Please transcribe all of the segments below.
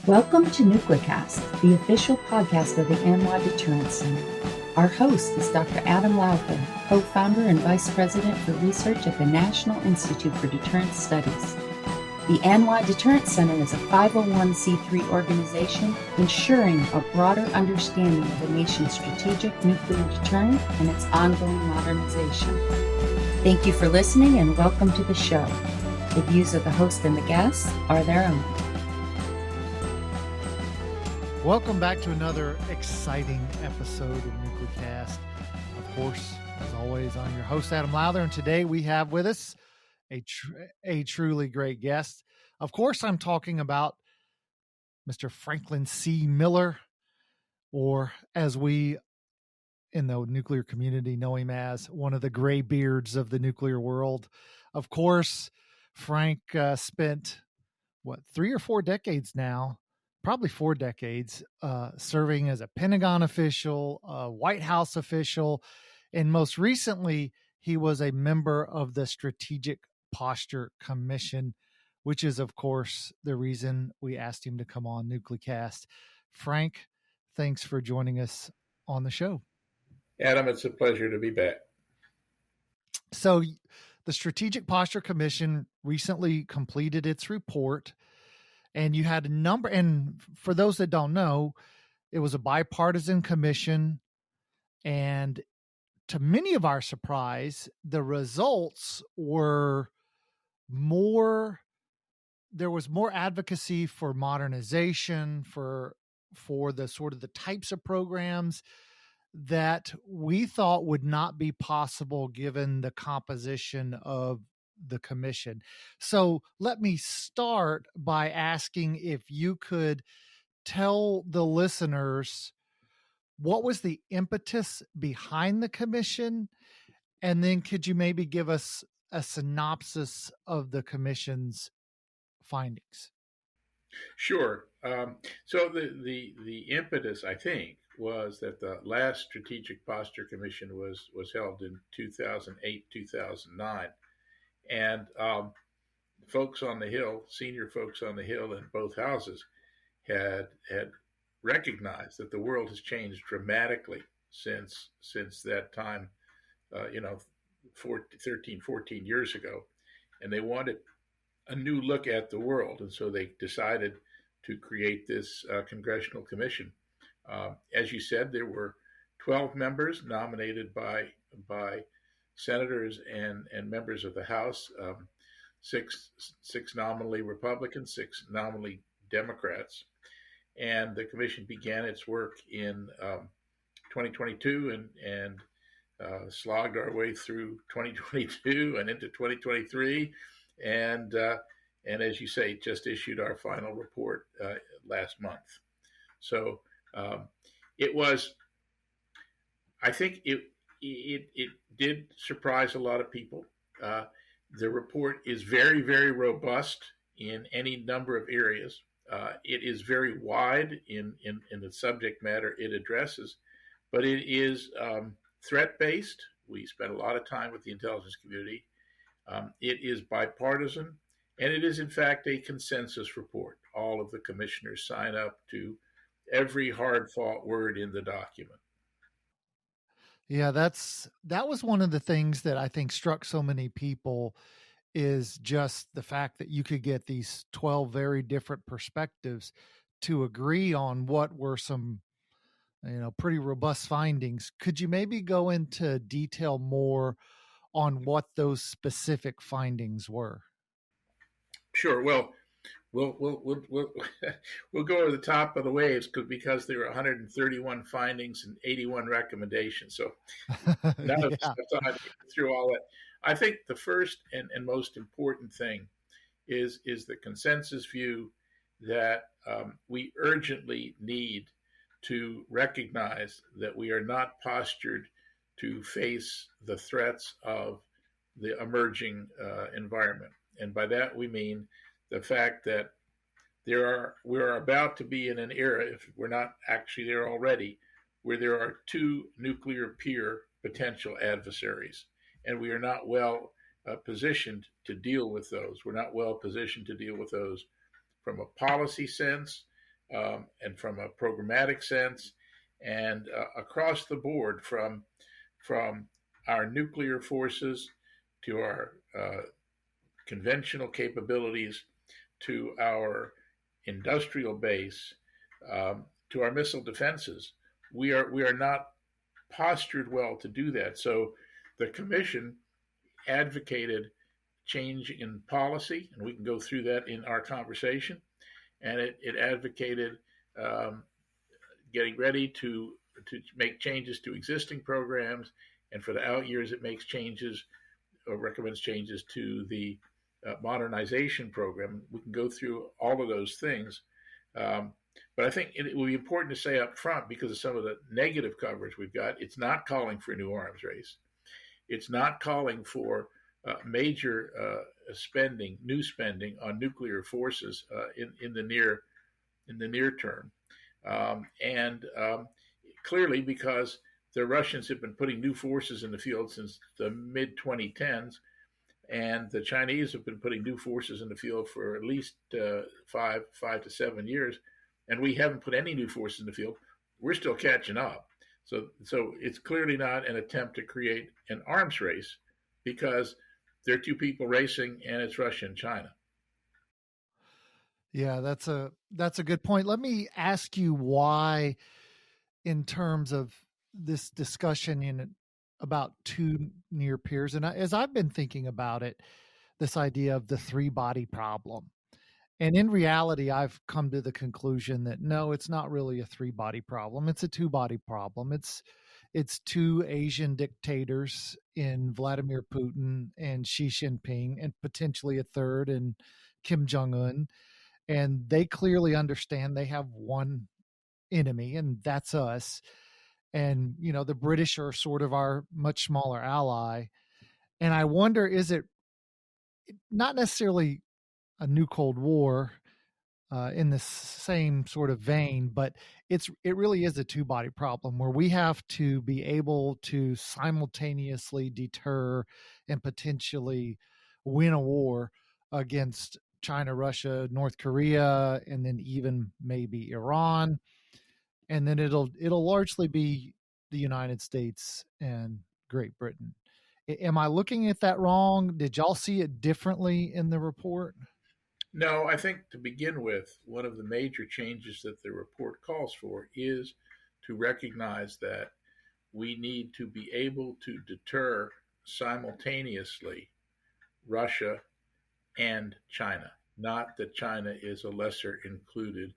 Welcome to NucleCast, the official podcast of the ANWA Deterrence Center. Our host is Dr. Adam Lowther, co-founder and vice president for research at the National Institute for Deterrence Studies. The ANWA Deterrence Center is a 501c3 organization ensuring a broader understanding of the nation's strategic nuclear deterrent and its ongoing modernization. Thank you for listening and welcome to the show. The views of the host and the guests are their own. Welcome back to another exciting episode of NucleCast. Of course, as always, I'm your host, Adam Lowther, and today we have with us a truly great guest. Of course, I'm talking about Mr. Franklin C. Miller, or as we in the nuclear community know him as, one of the gray beards of the nuclear world. Of course, Frank spent, 3 or 4 decades now, probably 4 decades, serving as a Pentagon official, a White House official, and most recently, he was a member of the Strategic Posture Commission, which is, of course, the reason we asked him to come on NucleCast. Frank, thanks for joining us on the show. Adam, it's a pleasure to be back. So the Strategic Posture Commission recently completed its report, and you had a number, and for those that don't know, it was a bipartisan commission, and to many of our surprise, the results were there was more advocacy for modernization, for the sort of the types of programs that we thought would not be possible given the composition of the commission. So let me start by asking if you could tell the listeners what was the impetus behind the commission, and then could you maybe give us a synopsis of the commission's findings? Sure. So the impetus, I think, was that the last Strategic Posture Commission was held in 2008, 2009. And folks on the Hill, senior folks on the Hill in both houses had recognized that the world has changed dramatically since that time, 13, 14 years ago. And they wanted a new look at the world. And so they decided to create this Congressional Commission. As you said, there were 12 members nominated by senators and members of the House, six nominally Republicans, 6 nominally Democrats. And the commission began its work in 2022 and slogged our way through 2022 and into 2023. And as you say, just issued our final report last month. So it was, I think it did surprise a lot of people. The report is very, very robust in any number of areas. It is very wide in the subject matter it addresses, but it is threat-based. We spent a lot of time with the intelligence community. It is bipartisan, and it is, in fact, a consensus report. All of the commissioners sign up to every hard-fought word in the document. Yeah, that was one of the things that I think struck so many people, is just the fact that you could get these 12 very different perspectives to agree on what were some, pretty robust findings. Could you maybe go into detail more on what those specific findings were? Sure. Well, we'll go over the top of the waves because there were 131 findings and 81 recommendations. So none of us have time to get through all that. I think the first and most important thing is the consensus view that we urgently need to recognize that we are not postured to face the threats of the emerging environment. And by that we mean the fact that we're about to be in an era, if we're not actually there already, where there are 2 nuclear peer potential adversaries, and we are not well positioned to deal with those. We're not well positioned to deal with those from a policy sense, and from a programmatic sense, and across the board, from our nuclear forces to our conventional capabilities to our industrial base, to our missile defenses. We are not postured well to do that. So the commission advocated change in policy, and we can go through that in our conversation. And it advocated getting ready to make changes to existing programs, and for the out years, it makes changes or recommends changes to the modernization program. We can go through all of those things. But I think it will be important to say up front, because of some of the negative coverage we've got, it's not calling for a new arms race. It's not calling for major new spending on nuclear forces in the near term, and clearly because the Russians have been putting new forces in the field since the mid 2010s, and the Chinese have been putting new forces in the field for at least 5 to 7 years, and we haven't put any new forces in the field. We're still catching up. So it's clearly not an attempt to create an arms race, because there are two people racing, and it's Russia and China. Yeah, that's a good point. Let me ask you why, in terms of this discussion about two near peers, and as I've been thinking about it, this idea of the three-body problem. And in reality, I've come to the conclusion that no, it's not really a three-body problem. It's a two-body problem. It's two Asian dictators in Vladimir Putin and Xi Jinping, and potentially a third in Kim Jong-un. And they clearly understand they have one enemy, and that's us. And, the British are sort of our much smaller ally. And I wonder, is it not necessarily a new Cold War in the same sort of vein, but it really is a two-body problem, where we have to be able to simultaneously deter and potentially win a war against China, Russia, North Korea, and then even maybe Iran. And then it'll largely be the United States and Great Britain. Am I looking at that wrong? Did y'all see it differently in the report? No, I think to begin with, one of the major changes that the report calls for is to recognize that we need to be able to deter simultaneously Russia and China. Not that China is a lesser included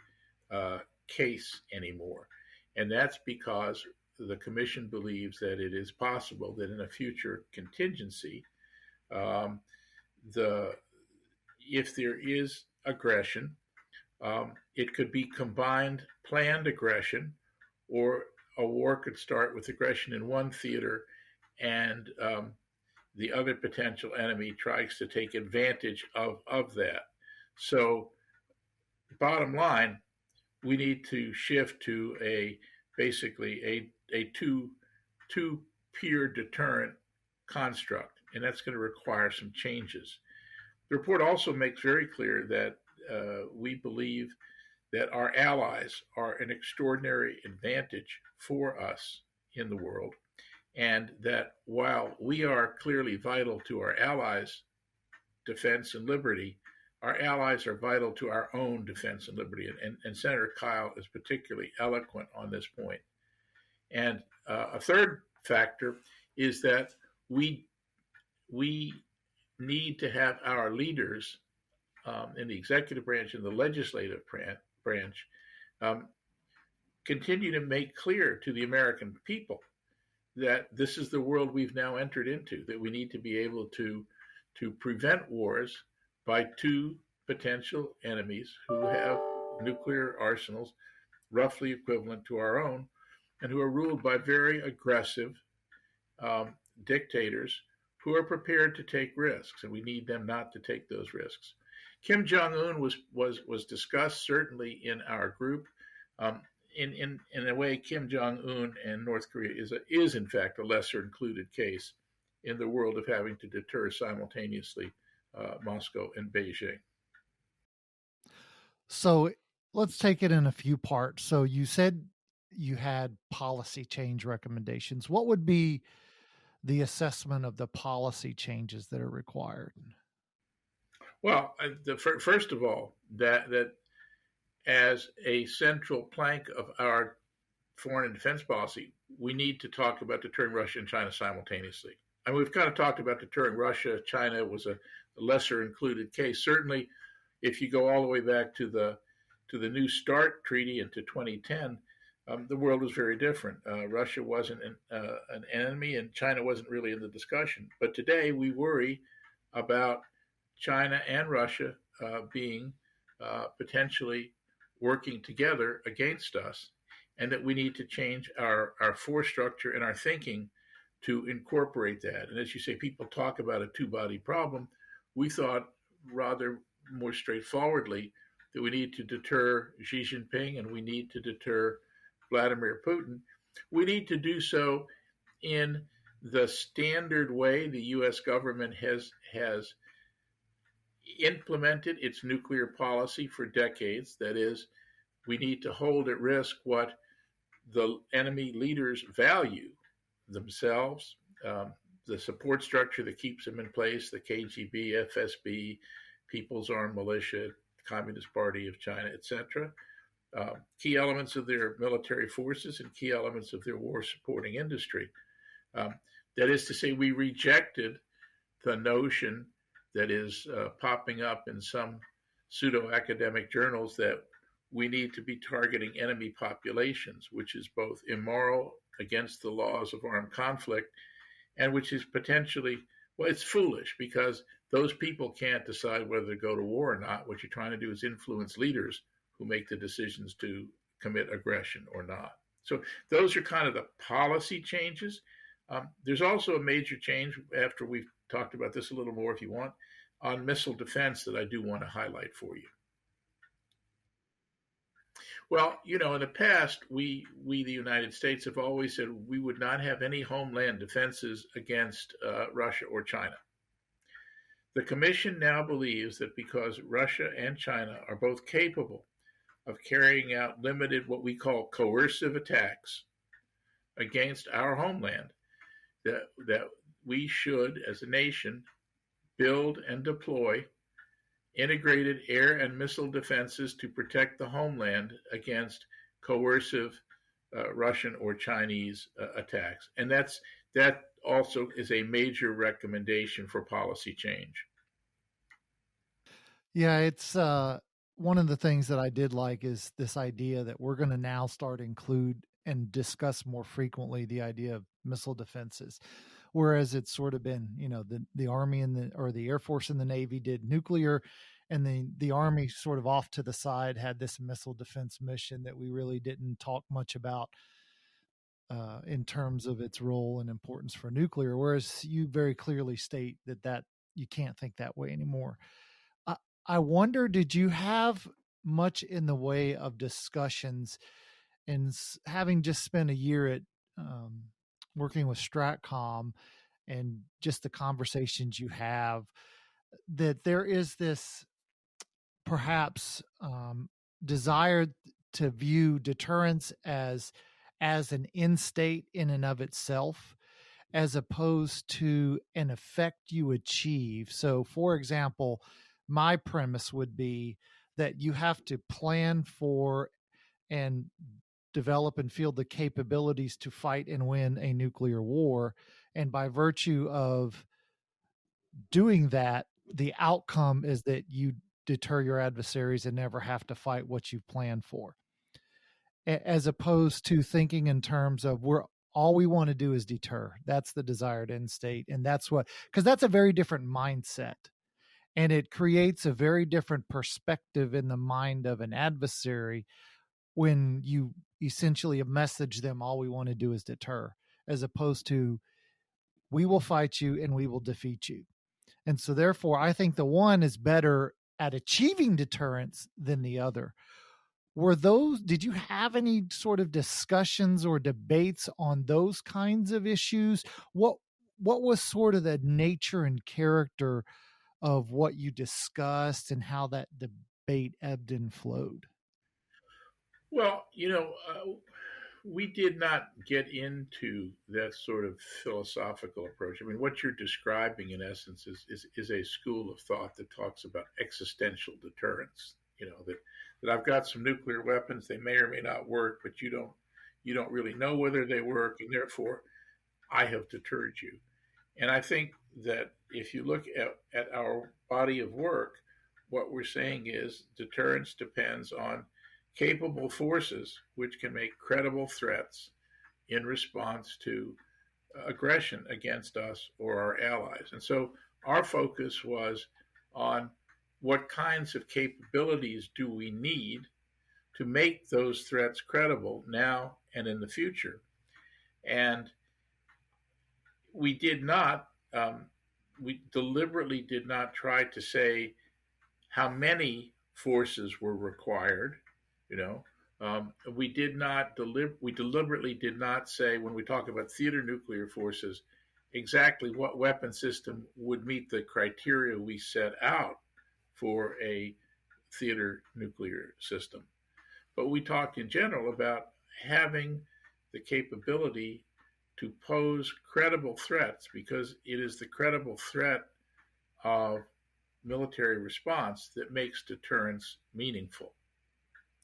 case anymore. And that's because the Commission believes that it is possible that in a future contingency, if there is aggression, it could be combined planned aggression, or a war could start with aggression in one theater, and the other potential enemy tries to take advantage of that. So bottom line, we need to shift to basically a two-peer deterrent construct, and that's going to require some changes. The report also makes very clear that we believe that our allies are an extraordinary advantage for us in the world, and that while we are clearly vital to our allies' defense and liberty, our allies are vital to our own defense and liberty. And Senator Kyle is particularly eloquent on this point. And a third factor is that we need to have our leaders in the executive branch and the legislative branch continue to make clear to the American people that this is the world we've now entered into, that we need to be able to prevent wars by two potential enemies who have nuclear arsenals roughly equivalent to our own, and who are ruled by very aggressive dictators who are prepared to take risks, and we need them not to take those risks. Kim Jong-un was discussed certainly in our group. In a way, Kim Jong-un and North Korea is in fact a lesser included case in the world of having to deter simultaneously Moscow and Beijing. So let's take it in a few parts. So you said you had policy change recommendations. What would be the assessment of the policy changes that are required? Well, first of all, that as a central plank of our foreign and defense policy, we need to talk about deterring Russia and China simultaneously. I mean, we've kind of talked about deterring Russia. China was a lesser included case. Certainly, if you go all the way back to the New START treaty into 2010, the world was very different. Russia wasn't an enemy, and China wasn't really in the discussion. But today, we worry about China and Russia being potentially working together against us, and that we need to change our force structure and our thinking to incorporate that. And as you say, people talk about a two-body problem. We thought rather more straightforwardly that we need to deter Xi Jinping and we need to deter Vladimir Putin. We need to do so in the standard way the U.S. government has implemented its nuclear policy for decades. That is, we need to hold at risk what the enemy leaders value themselves, the support structure that keeps them in place, the KGB, FSB, People's Armed Militia, Communist Party of China, etc., key elements of their military forces and key elements of their war supporting industry. That is to say, we rejected the notion that is popping up in some pseudo-academic journals that we need to be targeting enemy populations, which is both immoral, against the laws of armed conflict, and which is potentially, well, it's foolish because those people can't decide whether to go to war or not. What you're trying to do is influence leaders who make the decisions to commit aggression or not. So those are kind of the policy changes. There's also a major change, after we've talked about this a little more if you want, on missile defense that I do want to highlight for you. Well, in the past, we the United States have always said we would not have any homeland defenses against Russia or China. The Commission now believes that because Russia and China are both capable of carrying out limited, what we call coercive attacks against our homeland, that we should, as a nation, build and deploy integrated air and missile defenses to protect the homeland against coercive Russian or Chinese attacks. And that also is a major recommendation for policy change. Yeah, it's one of the things that I did like is this idea that we're going to now start include and discuss more frequently the idea of missile defenses. Whereas it's sort of been, the Army or the Air Force and the Navy did nuclear, and the Army sort of off to the side had this missile defense mission that we really didn't talk much about in terms of its role and importance for nuclear. Whereas you very clearly state that you can't think that way anymore. I wonder, did you have much in the way of discussions, and having just spent a year at working with Stratcom and just the conversations you have, that there is this perhaps desire to view deterrence as an end state in and of itself, as opposed to an effect you achieve. So, for example, my premise would be that you have to plan for and develop and field the capabilities to fight and win a nuclear war. And by virtue of doing that, the outcome is that you deter your adversaries and never have to fight what you've planned for. As opposed to thinking in terms of all we want to do is deter. That's the desired end state. And because that's a very different mindset. And it creates a very different perspective in the mind of an adversary when you essentially message them, all we want to do is deter, as opposed to, we will fight you and we will defeat you. And so therefore, I think the one is better at achieving deterrence than the other. Did you have any sort of discussions or debates on those kinds of issues? What was sort of the nature and character of what you discussed and how that debate ebbed and flowed? Well, we did not get into that sort of philosophical approach. I mean, what you're describing, in essence, is a school of thought that talks about existential deterrence. That I've got some nuclear weapons; they may or may not work, but you don't really know whether they work, and therefore I have deterred you. And I think that if you look at our body of work, what we're saying is deterrence depends on capable forces which can make credible threats in response to aggression against us or our allies. And so our focus was on what kinds of capabilities do we need to make those threats credible now and in the future. And we did not, we deliberately did not try to say how many forces were required. You know, we did not we deliberately did not say, when we talk about theater nuclear forces, exactly what weapon system would meet the criteria we set out for a theater nuclear system. But we talked in general about having the capability to pose credible threats, because it is the credible threat of military response that makes deterrence meaningful.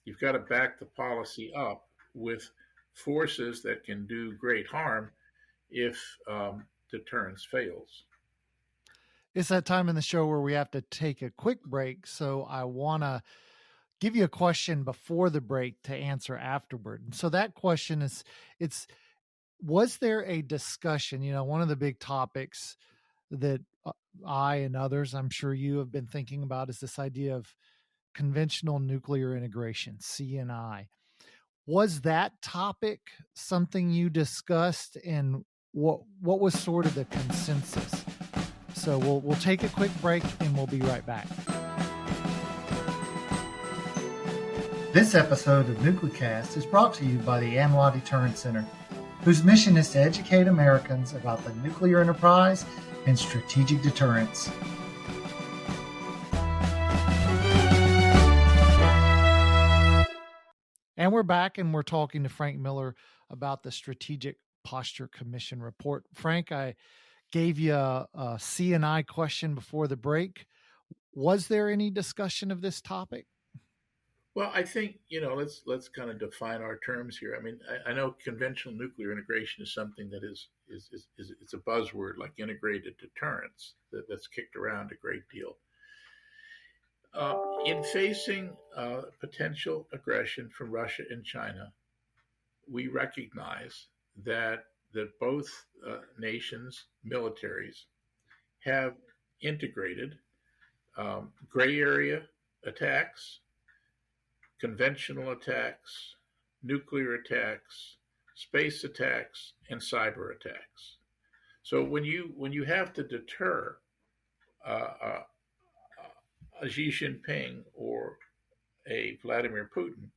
You've got to back the policy up with forces that can do great harm if deterrence fails. It's that time in the show where we have to take a quick break. So I want to give you a question before the break to answer afterward. And so that question is, was there a discussion? One of the big topics that I and others, I'm sure you have been thinking about, is this idea of conventional nuclear integration, CNI. Was that topic something you discussed, and what was sort of the consensus? So we'll take a quick break and we'll be right back. This episode of NucleCast is brought to you by the ANWA Deterrence Center, whose mission is to educate Americans about the nuclear enterprise and strategic deterrence. And we're back, and we're talking to Frank Miller about the Strategic Posture Commission report. Frank, I gave you a CNI question before the break. Was there any discussion of this topic? Well, I think let's kind of define our terms here. I mean, I know conventional nuclear integration is something that is it's a buzzword, like integrated deterrence, that's kicked around a great deal. In facing potential aggression from Russia and China, we recognize that both nations' militaries have integrated gray area attacks, conventional attacks, nuclear attacks, space attacks, and cyber attacks. So when you have to deter a Xi Jinping or a Vladimir Putin,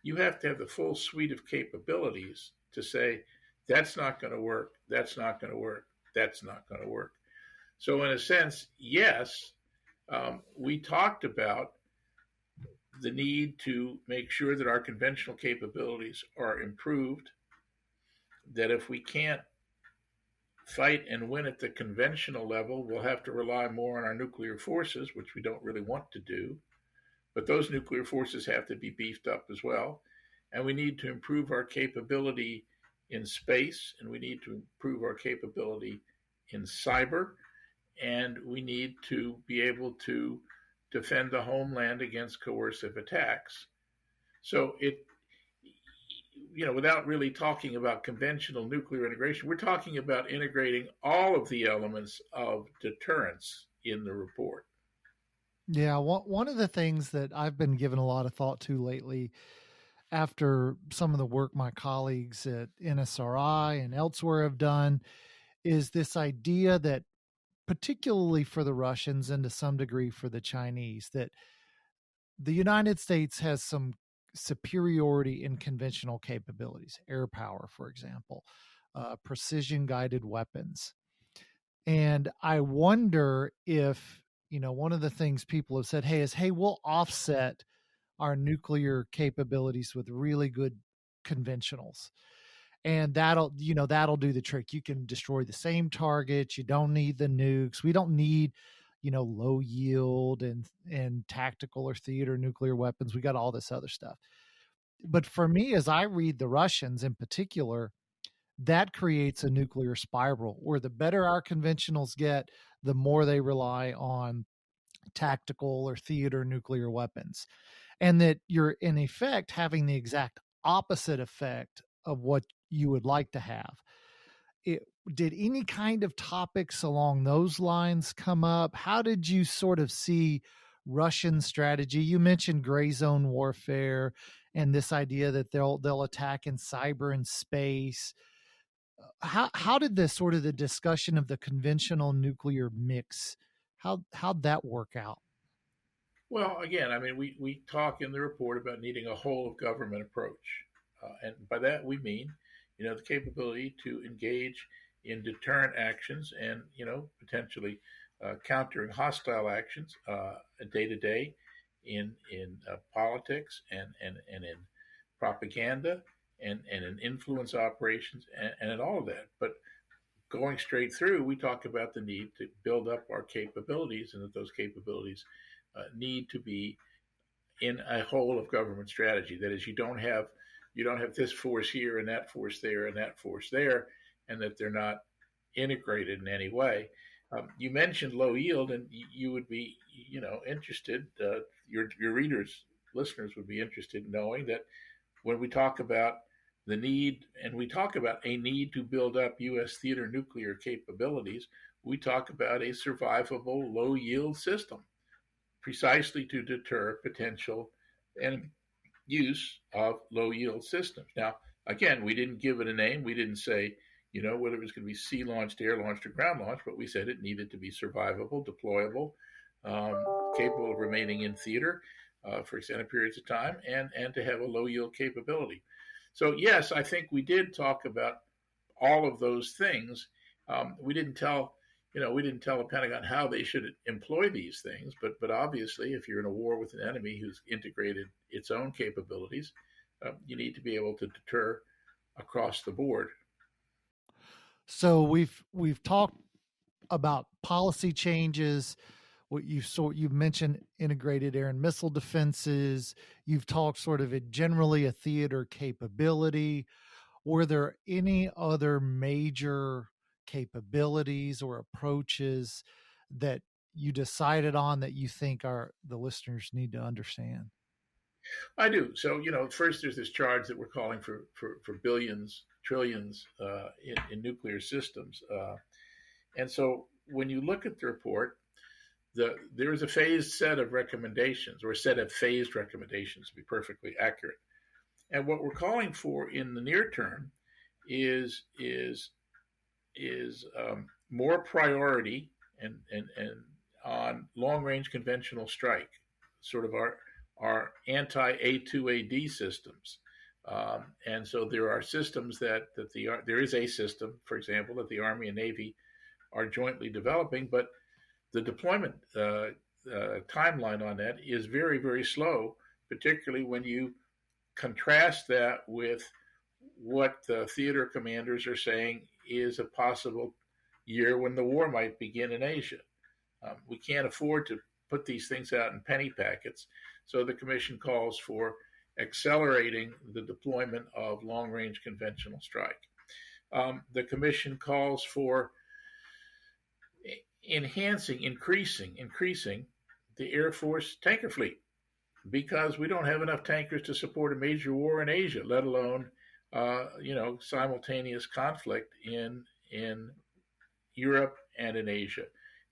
you have to have the full suite of capabilities to say, that's not going to work, that's not going to work, that's not going to work. So in a sense, yes, we talked about the need to make sure that our conventional capabilities are improved, that if we can't fight and win at the conventional level, we'll have to rely more on our nuclear forces, which we don't really want to do. But those nuclear forces have to be beefed up as well. And we need to improve our capability in space, and we need to improve our capability in cyber, and we need to be able to defend the homeland against coercive attacks. So without really talking about conventional nuclear integration, we're talking about integrating all of the elements of deterrence in the report. Yeah, one of the things that I've been giving a lot of thought to lately, after some of the work my colleagues at NSRI and elsewhere have done, is this idea that, particularly for the Russians and to some degree for the Chinese, that the United States has some superiority in conventional capabilities, air power, for example, precision guided weapons. And I wonder if, one of the things people have said, hey, we'll offset our nuclear capabilities with really good conventionals. And that'll do the trick. You can destroy the same targets. You don't need the nukes. We don't need, low yield and tactical or theater nuclear weapons. We got all this other stuff. But for me, as I read the Russians in particular, that creates a nuclear spiral where the better our conventionals get, the more they rely on tactical or theater nuclear weapons. And that you're in effect having the exact opposite effect of what you would like to have. Did any kind of topics along those lines come up? How did you sort of see Russian strategy? You mentioned gray zone warfare and this idea that they'll attack in cyber and space. How did the discussion of the conventional nuclear mix, how'd that work out? Well, again, I mean, we talk in the report about needing a whole of government approach. And by that, we mean, the capability to engage in deterrent actions and, potentially countering hostile actions day to day in politics and in propaganda and in influence operations and in all of that. But going straight through, we talk about the need to build up our capabilities and that those capabilities need to be in a whole of government strategy. That is, you don't have this force here and that force there and that force there, and that they're not integrated in any way. You mentioned low yield, and you would be, interested. Your listeners would be interested in knowing that when we talk about the need, and we talk about a need to build up U.S. theater nuclear capabilities, we talk about a survivable low yield system, precisely to deter potential and use of low yield systems. Now, again, we didn't give it a name. We didn't say, whether it was going to be sea launched, air launched, or ground launched, but we said it needed to be survivable, deployable, capable of remaining in theater for extended periods of time, and to have a low yield capability. So yes, I think we did talk about all of those things. We didn't tell the Pentagon how they should employ these things, but obviously, if you're in a war with an enemy who's integrated its own capabilities, you need to be able to deter across the board. So we've talked about policy changes. You've mentioned integrated air and missile defenses. You've talked sort of generally a theater capability. Were there any other major capabilities or approaches that you decided on that you think the listeners need to understand? I do. So, first there's this charge that we're calling for billions, trillions in nuclear systems. And so when you look at the report, there is a phased set of recommendations, or a set of phased recommendations to be perfectly accurate. And what we're calling for in the near term is more priority and on long range conventional strike, sort of our anti-A2AD systems. And so there are systems there is a system, for example, that the Army and Navy are jointly developing, but the deployment timeline on that is very, very slow, particularly when you contrast that with what the theater commanders are saying is a possible year when the war might begin in Asia. We can't afford to put these things out in penny packets. So the commission calls for accelerating the deployment of long-range conventional strike. The commission calls for increasing the Air Force tanker fleet, because we don't have enough tankers to support a major war in Asia, let alone simultaneous conflict in Europe and in Asia.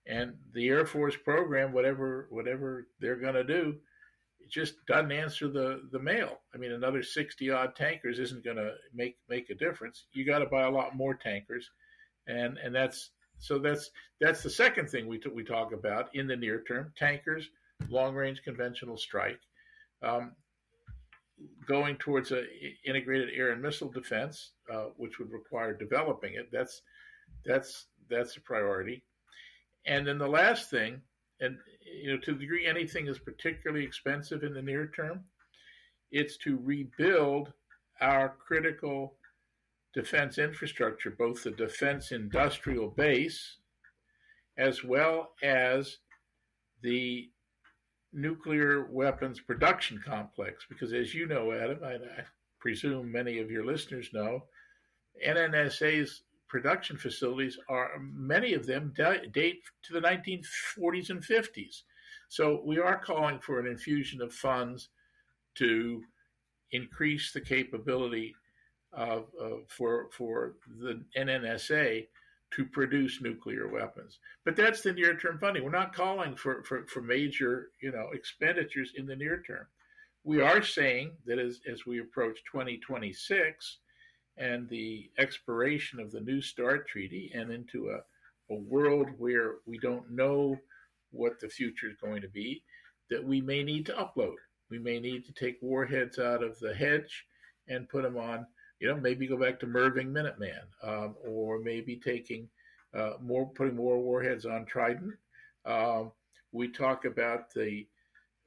And the Air Force program, whatever they're going to do, it just doesn't answer the mail. I mean, another 60 odd tankers isn't going to make a difference. You got to buy a lot more tankers, and that's the second thing we talk about in the near term: tankers, long range conventional strike, going towards a integrated air and missile defense, which would require developing it. That's a priority. And then the last thing, and to the degree anything is particularly expensive in the near term, it's to rebuild our critical defense infrastructure, both the defense industrial base as well as the nuclear weapons production complex. Because as you know, Adam, I presume many of your listeners know, NNSA's production facilities are, many of them date to the 1940s and 50s. So we are calling for an infusion of funds to increase the capability for the NNSA to produce nuclear weapons. But that's the near-term funding. We're not calling for major, expenditures in the near term. We are saying that as we approach 2026 and the expiration of the New START Treaty and into a world where we don't know what the future is going to be, that we may need to upload. We may need to take warheads out of the hedge and put them on, maybe go back to Merving Minuteman, or maybe putting more warheads on Trident. We talk about the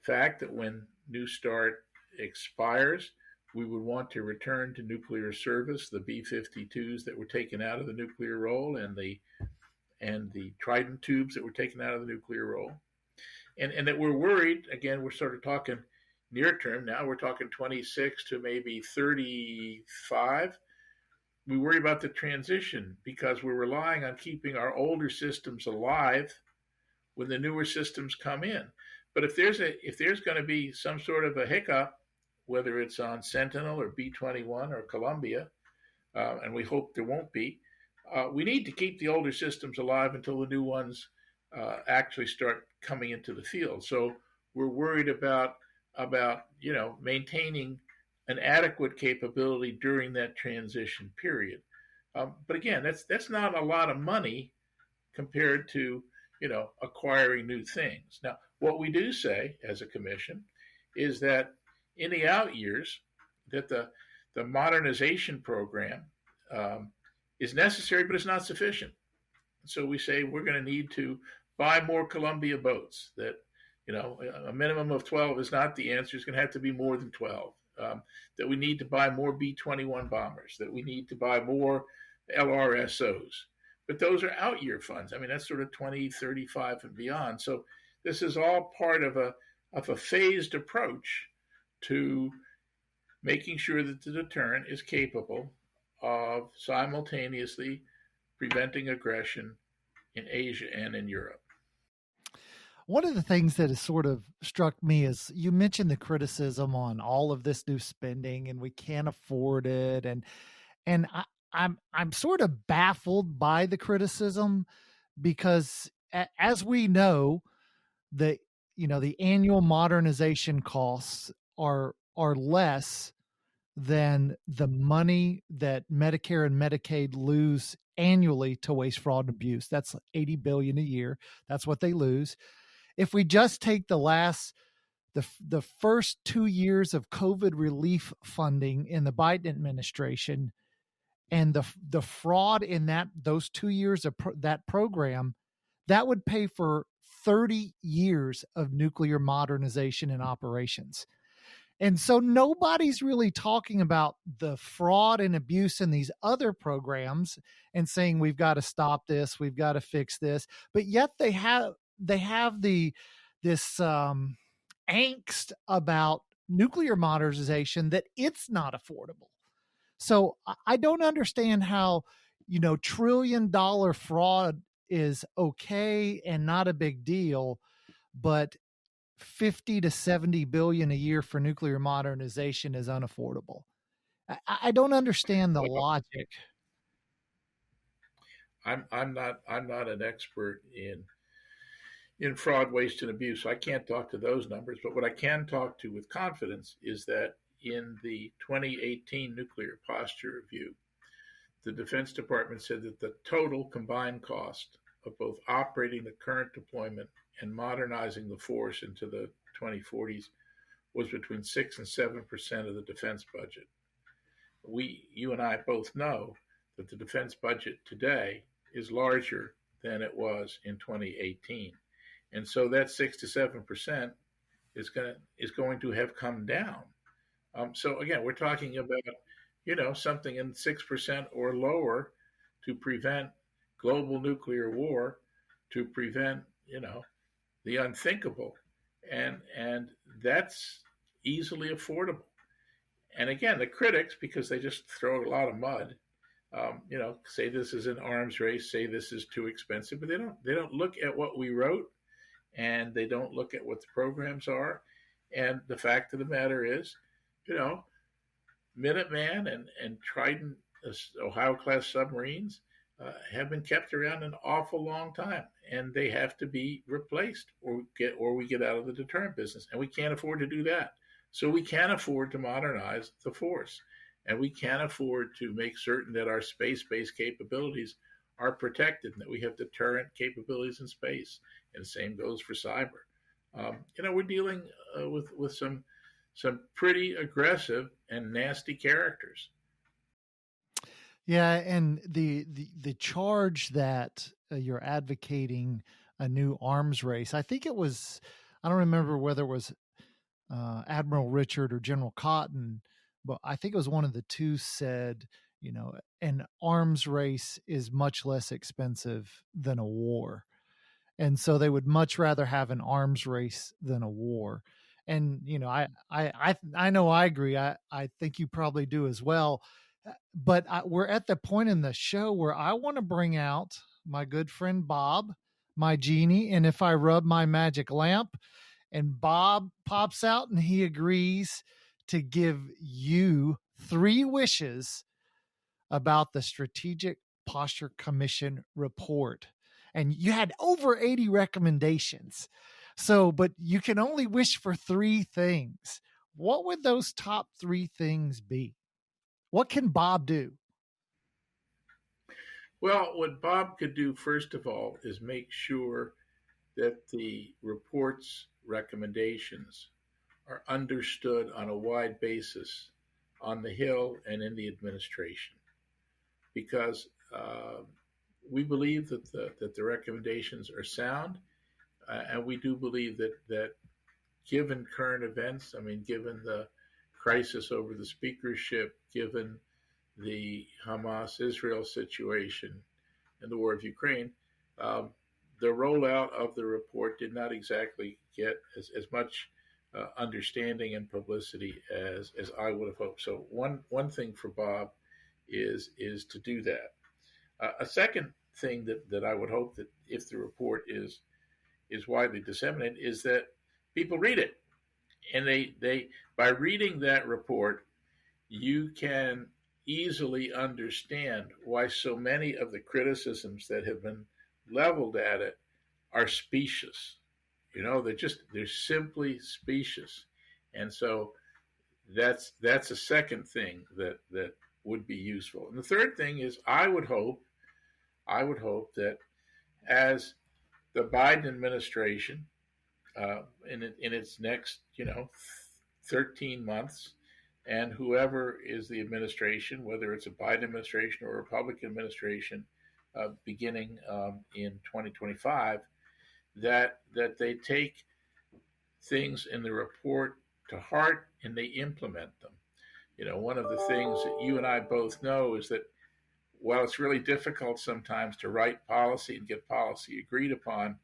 fact that when New START expires, we would want to return to nuclear service the B-52s that were taken out of the nuclear role and the Trident tubes that were taken out of the nuclear role. And that we're worried, again, we're sort of talking near term now, we're talking 26 to maybe 35. We worry about the transition because we're relying on keeping our older systems alive when the newer systems come in. But if there's going to be some sort of a hiccup, whether it's on Sentinel or B-21 or Columbia, and we hope there won't be, we need to keep the older systems alive until the new ones actually start coming into the field. So we're worried about maintaining an adequate capability during that transition period. But again, that's not a lot of money compared to acquiring new things. Now, what we do say as a commission is that in the out years, that the modernization program is necessary, but it's not sufficient. So we say we're going to need to buy more Columbia boats. That a minimum of 12 is not the answer. It's going to have to be more than 12. That we need to buy more B-21 bombers. That we need to buy more LRSOs. But those are out year funds. I mean, that's sort of 2035 and beyond. So this is all part of a phased approach to making sure that the deterrent is capable of simultaneously preventing aggression in Asia and in Europe. One of the things that has sort of struck me is you mentioned the criticism on all of this new spending and we can't afford it. And I'm sort of baffled by the criticism because as we know, the annual modernization costs are less than the money that Medicare and Medicaid lose annually to waste, fraud, and abuse. That's $80 billion a year. That's what they lose. If we just take the first 2 years of COVID relief funding in the Biden administration and the fraud in those 2 years of that program, that would pay for 30 years of nuclear modernization and operations. And so nobody's really talking about the fraud and abuse in these other programs and saying we've got to stop this, we've got to fix this, but yet they have this angst about nuclear modernization that it's not affordable. So I don't understand how, $1 trillion fraud is okay and not a big deal, but 50 to 70 billion a year for nuclear modernization is unaffordable. I don't understand the logic. I'm not an expert in fraud, waste, and abuse. So I can't talk to those numbers, but what I can talk to with confidence is that in the 2018 nuclear posture review, the Defense Department said that the total combined cost of both operating the current deployment and modernizing the force into the 2040s was between 6 and 7% of the defense budget. You and I both know that the defense budget today is larger than it was in 2018. And so that 6 to 7% is going to have come down. So again, we're talking about something in 6% or lower to prevent global nuclear war, to prevent the unthinkable, and that's easily affordable. And again, the critics, because they just throw a lot of mud, say this is an arms race, say this is too expensive, but they don't look at what we wrote, and they don't look at what the programs are. And the fact of the matter is, Minuteman and Trident Ohio-class submarines have been kept around an awful long time, and they have to be replaced, or we get out of the deterrent business, and we can't afford to do that. So we can afford to modernize the force, and we can afford to make certain that our space-based capabilities are protected, and that we have deterrent capabilities in space. And the same goes for cyber. We're dealing with some pretty aggressive and nasty characters. Yeah, and the charge that you're advocating a new arms race, I think it was, I don't remember whether it was Admiral Richard or General Cotton, but I think it was one of the two said, an arms race is much less expensive than a war. And so they would much rather have an arms race than a war. And, I know I agree. I think you probably do as well. But we're at the point in the show where I want to bring out my good friend Bob, my genie. And if I rub my magic lamp and Bob pops out and he agrees to give you 3 wishes about the Strategic Posture Commission report. And you had over 80 recommendations. So, but you can only wish for 3 things. What would those top 3 things be? What can Bob do? Well, what Bob could do, first of all, is make sure that the report's recommendations are understood on a wide basis on the Hill and in the administration. Because we believe that the recommendations are sound, and we do believe that given current events, given the crisis over the speakership, given the Hamas-Israel situation and the war of Ukraine, the rollout of the report did not exactly get as much understanding and publicity as I would have hoped. So one thing for Bob is to do that. A second thing that I would hope that if the report is widely disseminated is that people read it, and they by reading that report, you can easily understand why so many of the criticisms that have been leveled at it are specious. They're simply specious. And so that's a second thing that would be useful. And the third thing is I would hope that as the Biden administration in its next 13 months, and whoever is the administration, whether it's a Biden administration or a Republican administration, beginning in 2025, that they take things in the report to heart and they implement them. One of the things that you and I both know is that while it's really difficult sometimes to write policy and get policy agreed upon,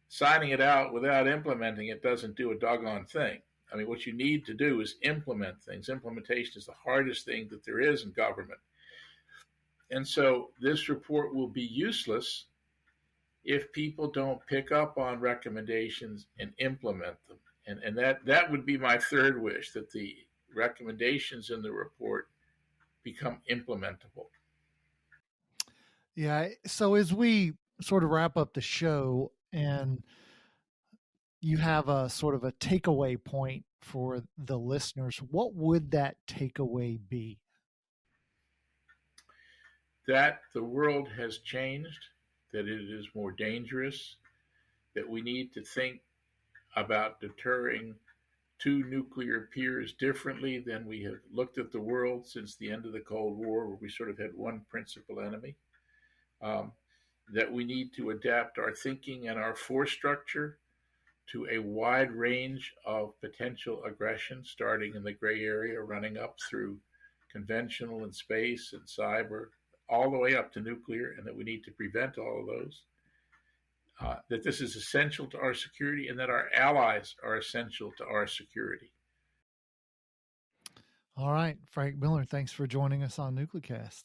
signing it out without implementing it doesn't do a doggone thing. What you need to do is implement things. Implementation is the hardest thing that there is in government. And so this report will be useless if people don't pick up on recommendations and implement them. And that would be my third wish, that the recommendations in the report become implementable. Yeah. So as we sort of wrap up the show and you have a sort of a takeaway point for the listeners, what would that takeaway be? That the world has changed, that it is more dangerous, that we need to think about deterring 2 nuclear peers differently than we have looked at the world since the end of the Cold War, where we sort of had one principal enemy. That we need to adapt our thinking and our force structure to a wide range of potential aggression, starting in the gray area, running up through conventional and space and cyber, all the way up to nuclear, and that we need to prevent all of those. That this is essential to our security, and that our allies are essential to our security. All right, Frank Miller, thanks for joining us on NucleCast.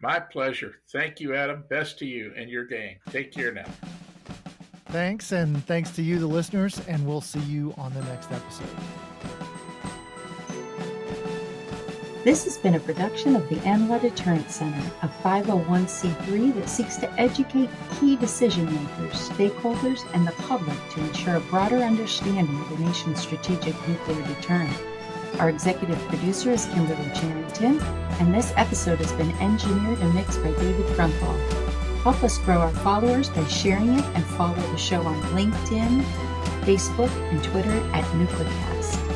My pleasure. Thank you, Adam. Best to you and your gang. Take care now. Thanks, and thanks to you, the listeners, and we'll see you on the next episode. This has been a production of the ANWA Deterrence Center, a 501c3 that seeks to educate key decision makers, stakeholders, and the public to ensure a broader understanding of the nation's strategic nuclear deterrent. Our executive producer is Kimberly Charrington, and this episode has been engineered and mixed by David Crumpall. Help us grow our followers by sharing it and follow the show on LinkedIn, Facebook, and Twitter at NucleCast.